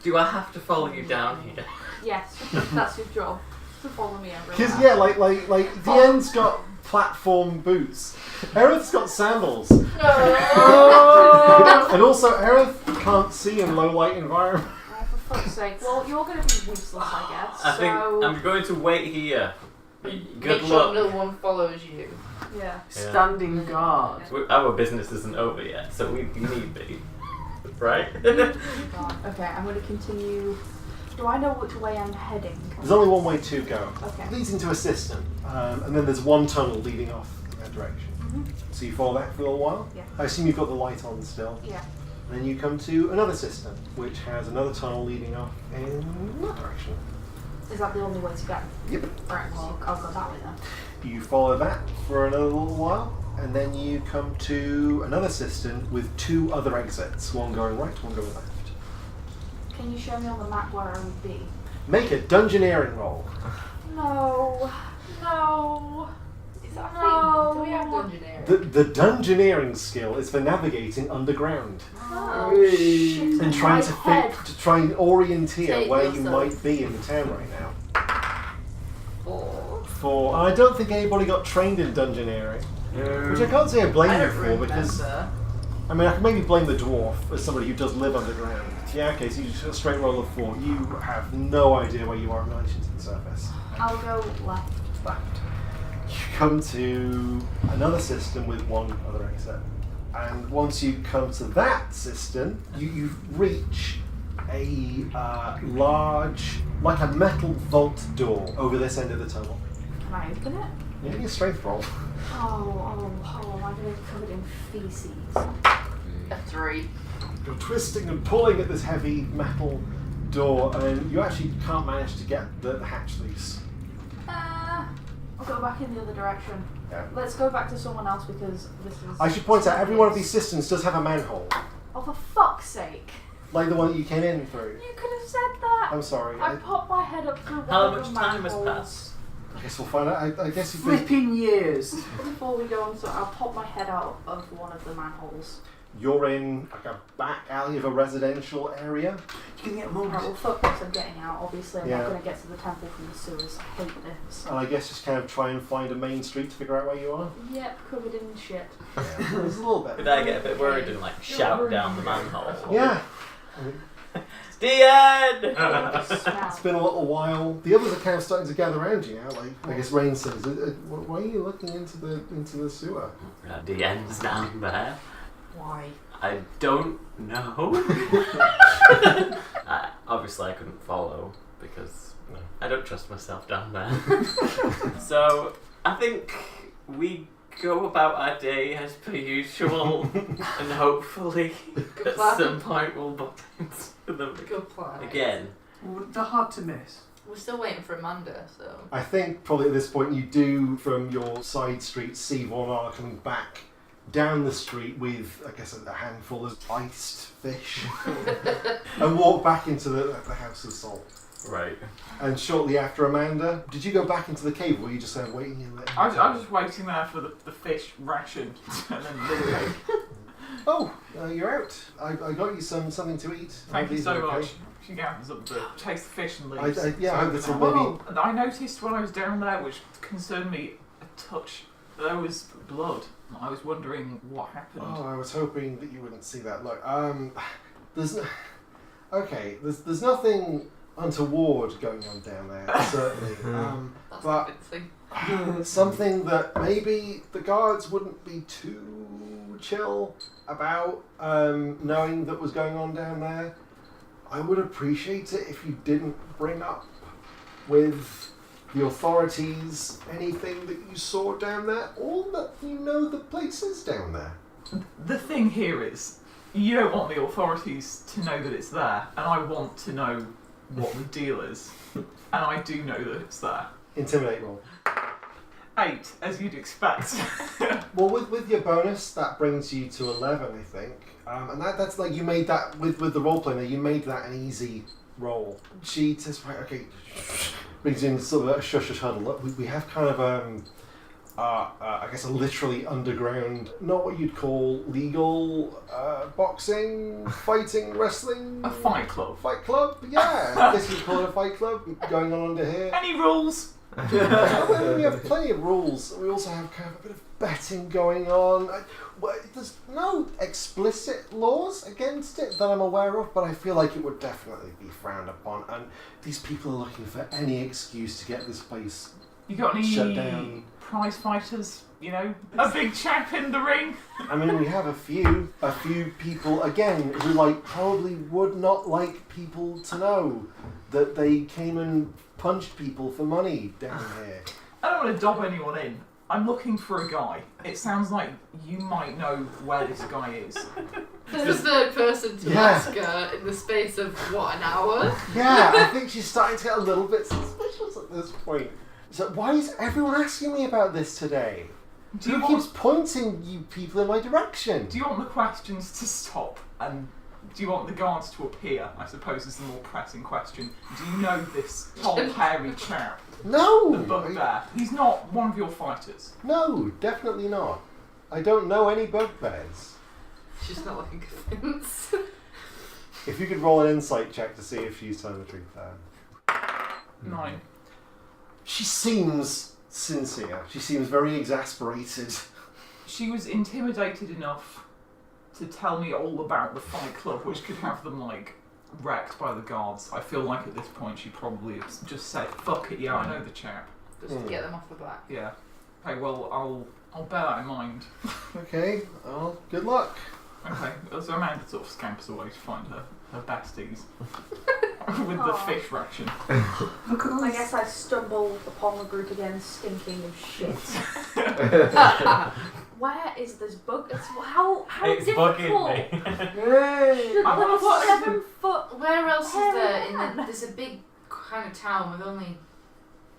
Do I have to follow you down here? Yes, that's your job. To follow me everywhere. Because yeah, like DN's got platform boots. Aerith's got sandals. And also Aerith can't see in low light environment. Oh, for fuck's sake. Well, you're going to be useless, I guess. I think so, I'm going to wait here. Make Good sure luck. no one follows you. yeah. Standing guard. Our business isn't over yet, so we need me. Right? Okay, I'm going to continue. Do I know which way I'm heading? There's only one way to go. Okay. It leads into a cistern, and then there's one tunnel leading off in that direction. So you follow that for a little while. Yeah. I assume you've got the light on still. Yeah. Then you come to another cistern, which has another tunnel leading off in that direction. Is that the only way to go? Yep. Right, well, I'll go that way then. You follow that for another little while, and then you come to another cistern with two other exits, one going right, one going left. Can you show me on the map where I would be? Make a dungeoneering roll. No. Is that a No. thing? Do we have dungeoneering? The dungeoneering skill is for navigating underground Oh, shit. and trying My to head. try and orienteer Take where you yourself. might be in the town right now. 4. I don't think anybody got trained in dungeoneering, which I can't say I blame you for because I mean I can maybe blame the dwarf as somebody who does live underground. Yeah, okay, so you just a straight roll of 4. You have no idea where you are in relation to the surface. I'll go left. Left. You come to another cistern with one other exit. And once you come to that cistern, you reach a large, like a metal vault door over this end of the tunnel. Can I open it? You need a strength roll. Oh, I'm going to be covered in feces. A 3. You're twisting and pulling at this heavy metal door, and you actually can't manage to get the hatch loose. I'll go back in the other direction. Yeah. Let's go back to someone else because this is... I should point out, every one of these cisterns does have a manhole, Oh, for fuck's sake. like the one that you came in through. You could have said that. I'm sorry. I popped my head up through one How of much the time has manholes. passed? I guess we'll find out. I guess you've been... Flipping years. Before we go on, so I'll pop my head out of one of the manholes. You're in like a back alley of a residential area. You can get Alright, well, mums. fuck this, I'm getting out. Obviously, I'm Yeah. not going to get to the temple from the sewers. I hate this. And I guess just kind of try and find a main street to figure out where you are. Yep, covered in shit. Yeah, there's a little bit. Could I get a bit worried and like shout down the manhole? Yeah. The end! It's been a little while. The others are kind of starting to gather around you now. Like I guess Rain says, "Why are you looking into the sewer?" The end's down there. Why? I don't know. Obviously, I couldn't follow because I don't trust myself down there. So I think we go about our day as per usual, and hopefully at plan. some point we'll bump into them Good plan. again. Well, they're hard to miss. We're still waiting for Amanda, so. I think probably at this point you do, from your side street, see Vonar coming back down the street with, I guess, a handful of iced fish, and walk back into the House of Salt. Right. And shortly after Amanda, did you go back into the cave, or were you just waiting in there? I was just waiting there for the fish ration and then leaving. Oh, you're out. I got you something to eat. Thank you These so are okay. much. She gathers up the taste the fish and I leaves. hope that's all Oh, maybe. and I noticed when I was down there, which concerned me a touch, there was blood. I was wondering what happened. Oh, I was hoping that you wouldn't see that. Look, there's there's nothing untoward going on down there, certainly. That's But convincing. something that maybe the guards wouldn't be too chill about knowing that was going on down there. I would appreciate it if you didn't bring up with the authorities anything that you saw down there, or that you know the places down there. The thing here is, you don't want the authorities to know that it's there, and I want to know what the deal is. And I do know that it's there. Intimidate roll. 8, as you'd expect. Well, with your bonus, that brings you to 11, I think. And that's like you made that with the roleplay there. You made that an easy roll. She says, right, okay, brings you in sort of a shush huddle. Look, we have kind of I guess a literally underground, not what you'd call legal boxing, fighting, wrestling. A fight club. Fight club, yeah. I guess you'd call it a fight club going on under here. Any rules? Well, we have plenty of rules. We also have kind of a bit of betting going on. There's no explicit laws against it that I'm aware of, but I feel like it would definitely be frowned upon. And these people are looking for any excuse to get this place You got any shut down. prize fighters? You know, a big chap in the ring. I mean, we have a few people again who probably would not like people to know that they came and punched people for money down here. I don't want to dob anyone in. I'm looking for a guy. It sounds like you might know where this guy is. There's the third person to ask her in the space of, what, an hour? Yeah, I think she's starting to get a little bit suspicious at this point. So why is everyone asking me about this today? Who keeps pointing you people in my direction? Do you want the questions to stop? And do you want the guards to appear? I suppose is the more pressing question. Do you know this tall, hairy chap? No! The bugbear. He's not one of your fighters. No, definitely not. I don't know any bugbears. She's not looking convinced. If you could roll an insight check to see if she's telling the truth there. 9. She seems sincere. She seems very exasperated. She was intimidated enough to tell me all about the fight club, which could have them wrecked by the guards. I feel like at this point she probably just said, "Fuck it, yeah, I know the chap." Just to get them off the back. Yeah. Okay, well, I'll bear that in mind. Okay, well, good luck. Okay, so Amanda sort of scampers away to find her besties with the fish ration. I guess I stumble upon the group again, stinking of shit. Where is this book? How It's difficult? bugging me. Should I wanna put watch- 7 foot. Where else is there? Yeah. There's a big kind of town with only.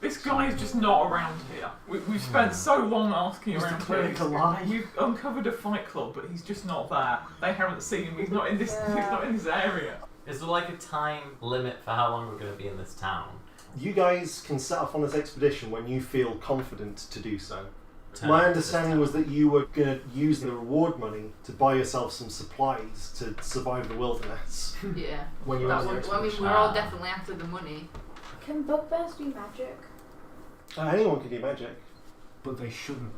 This guy is just not around here. We've spent so long asking Just around to play here. like a lie. We've uncovered a fight club, but he's just not there. They haven't seen him. He's not in this. He's not in this area. Is there a time limit for how long we're going to be in this town? You guys can set off on this expedition when you feel confident to do so. My understanding was that you were going to use the reward money to buy yourself some supplies to survive the wilderness. Yeah. When you were on the I mean, expedition. we're all definitely after the money. Can bugbears do magic? Anyone can do magic. But they shouldn't.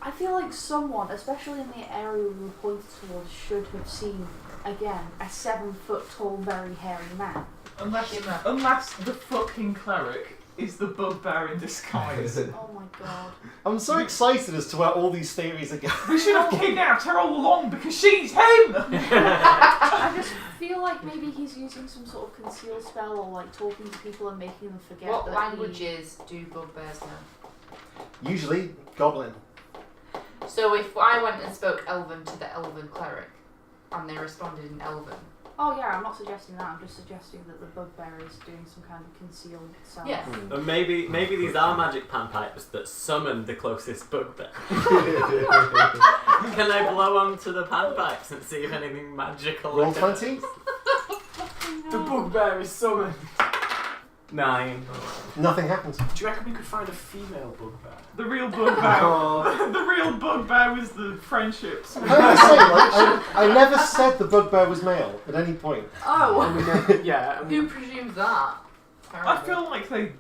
I feel like someone, especially in the area we were pointed towards, should have seen, again, a 7-foot tall, very hairy man. Unless the fucking cleric is the bugbear in disguise. Oh my god. I'm so excited as to where all these theories are going. We should have kidnapped her all along because she's him! I just feel like maybe he's using some sort of conceal spell or like talking to people and making them forget What that languages do bugbears know? Usually, goblin. So if I went and spoke Elven to the Elven cleric, and they responded in Elven, Oh yeah, I'm not suggesting that, I'm just suggesting that the bugbear is doing some kind of concealed sound. yeah. And maybe these are magic panpipes that summon the closest bugbear. Can I blow onto the panpipes and see if anything magical Roll occurs? 20. The bugbear is summoned. 9. Nothing happens. Do you reckon we could find a female bugbear? The real bugbear. The real bugbear was the friendships. Can I say, like, I never said the bugbear was male at any point. Oh! Yeah. Who presumes that? I feel like they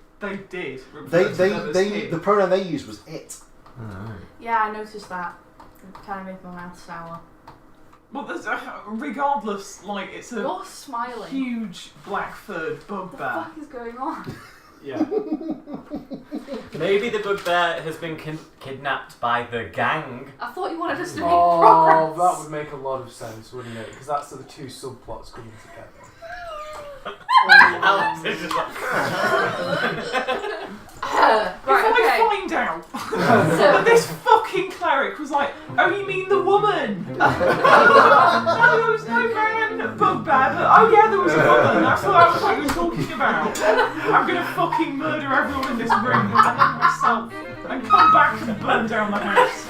did. The pronoun they used was it. Yeah, I noticed that. It kind of made my mouth sour. Well, there's regardless, like it's a You're smiling. huge black-furred What the bugbear. fuck is going on? Yeah. Maybe the bugbear has been kidnapped by the gang. I thought you wanted us to make Oh, progress. that would make a lot of sense, wouldn't it? Because that's the two subplots coming together. Alex is just like... If I find out that this fucking cleric was like, oh, you mean the woman? Oh, there was no man bugbear, but oh yeah, there was a woman. That's what I was like, talking about. I'm gonna fucking murder everyone in this room and then myself and come back and burn down the house.